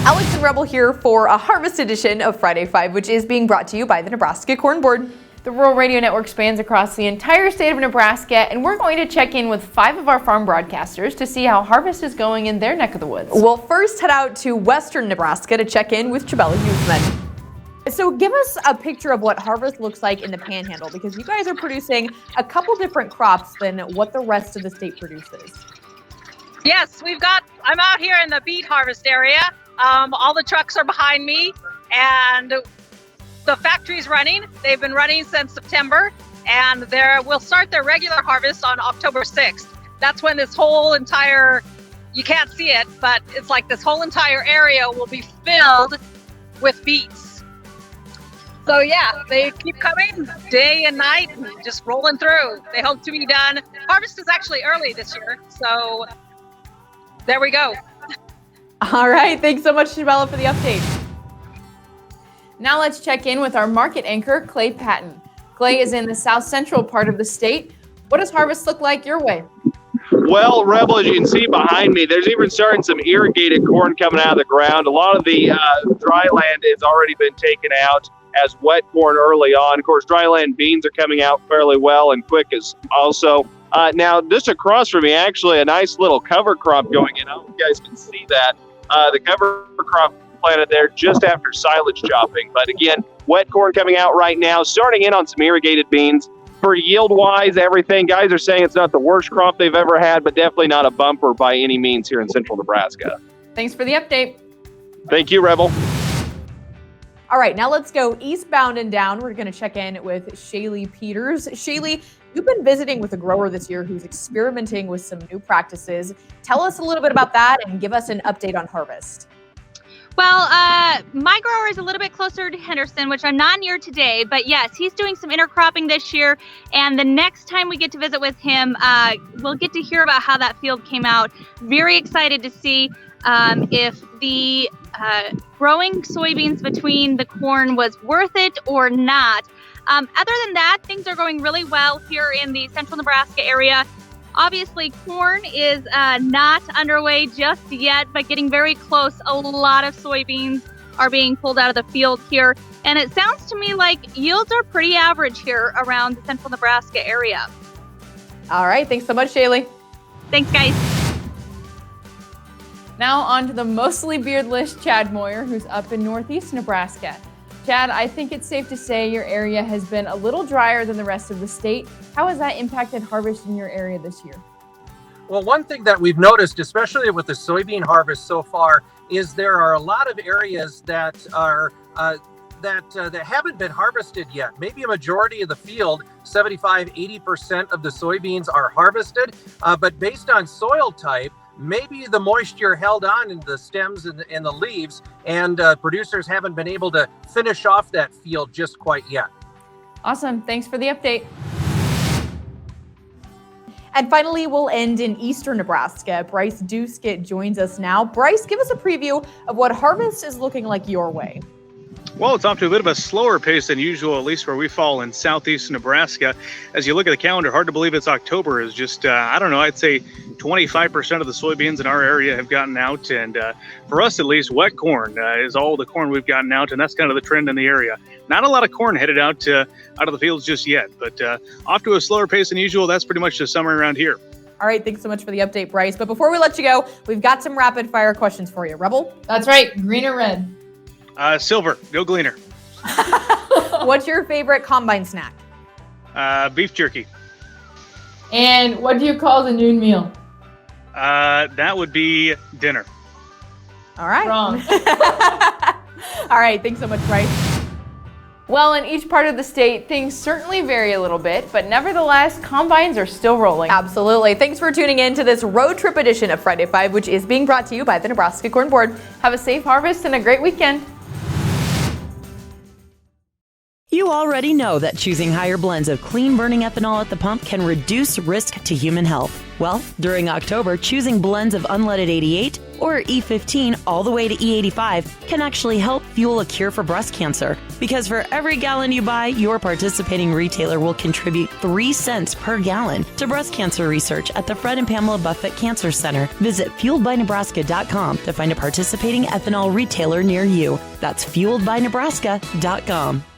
Alex and Rebel here for a harvest edition of Friday 5, which is being brought to you by the Nebraska Corn Board. The Rural Radio Network spans across the entire state of Nebraska, and we're going to check in with 5 of our farm broadcasters to see how harvest is going in their neck of the woods. We'll first head out to western Nebraska to check in with Chabella Huseman. So give us a picture of what harvest looks like in the Panhandle, because you guys are producing a couple different crops than what the rest of the state produces. Yes, I'm out here in the Beet Harvest area. All the trucks are behind me, and the factory's running. They've been running since September, and we'll start their regular harvest on October 6th. That's when this whole entire, you can't see it, but it's like this whole entire area will be filled with beets. So yeah, they keep coming day and night, just rolling through. They hope to be done. Harvest is actually early this year, so there we go. All right, thanks so much, Chabella, for the update. Now let's check in with our market anchor, Clay Patton. Clay is in the south central part of the state. What does harvest look like your way? Well, Rebel, as you can see behind me, there's even starting some irrigated corn coming out of the ground. A lot of the dry land has already been taken out as wet corn early on. Of course, dry land beans are coming out fairly well and quick as also. Now, just across from me, actually, a nice little cover crop going in. I don't know if you guys can see that. The cover crop planted there just after silage chopping. But again, wet corn coming out right now, starting in on some irrigated beans. For yield-wise, everything, guys are saying it's not the worst crop they've ever had, but definitely not a bumper by any means here in central Nebraska. Thanks for the update. Thank you, Rebel. All right, now let's go eastbound and down. We're going to check in with Shaylee Peters. Shaylee, you've been visiting with a grower this year who's experimenting with some new practices. Tell us a little bit about that and give us an update on harvest. Well, my grower is a little bit closer to Henderson, which I'm not near today, but yes, he's doing some intercropping this year, and the next time we get to visit with him, we'll get to hear about how that field came out. Very excited to see if the growing soybeans between the corn was worth it or not. Other than that, things are going really well here in the central Nebraska area. Obviously, corn is not underway just yet, but getting very close. A lot of soybeans are being pulled out of the field here. And it sounds to me like yields are pretty average here around the central Nebraska area. All right. Thanks so much, Shaylee. Thanks, guys. Now on to the mostly beardless Chad Moyer, who's up in northeast Nebraska. Chad, I think it's safe to say your area has been a little drier than the rest of the state. How has that impacted harvest in your area this year? Well, one thing that we've noticed, especially with the soybean harvest so far, is there are a lot of areas that are that haven't been harvested yet. Maybe a majority of the field, 75-80% of the soybeans are harvested, but based on soil type, maybe the moisture held on in the stems and the leaves, and producers haven't been able to finish off that field just quite yet. Awesome. Thanks for the update. And finally, we'll end in eastern Nebraska. Bryce Duskett joins us now. Bryce, give us a preview of what harvest is looking like your way. Well, it's off to a bit of a slower pace than usual, at least where we fall in southeast Nebraska. As you look at the calendar, hard to believe it's October. Is just, I'd say 25% of the soybeans in our area have gotten out. And for us, at least, wet corn is all the corn we've gotten out. And that's kind of the trend in the area. Not a lot of corn headed out of the fields just yet, but off to a slower pace than usual. That's pretty much the summer around here. All right, thanks so much for the update, Bryce. But before we let you go, we've got some rapid fire questions for you. Rebel? That's right. Green or red? Silver, go Gleaner. What's your favorite combine snack? Beef jerky. And what do you call the noon meal? That would be dinner. All right. Wrong. All right, thanks so much, Bryce. Well, in each part of the state, things certainly vary a little bit, but nevertheless, combines are still rolling. Absolutely. Thanks for tuning in to this road trip edition of Friday 5, which is being brought to you by the Nebraska Corn Board. Have a safe harvest and a great weekend. You already know that choosing higher blends of clean-burning ethanol at the pump can reduce risk to human health. Well, during October, choosing blends of unleaded 88, or E15 all the way to E85 can actually help fuel a cure for breast cancer. Because for every gallon you buy, your participating retailer will contribute 3 cents per gallon to breast cancer research at the Fred and Pamela Buffett Cancer Center. Visit fueledbynebraska.com to find a participating ethanol retailer near you. That's fueledbynebraska.com.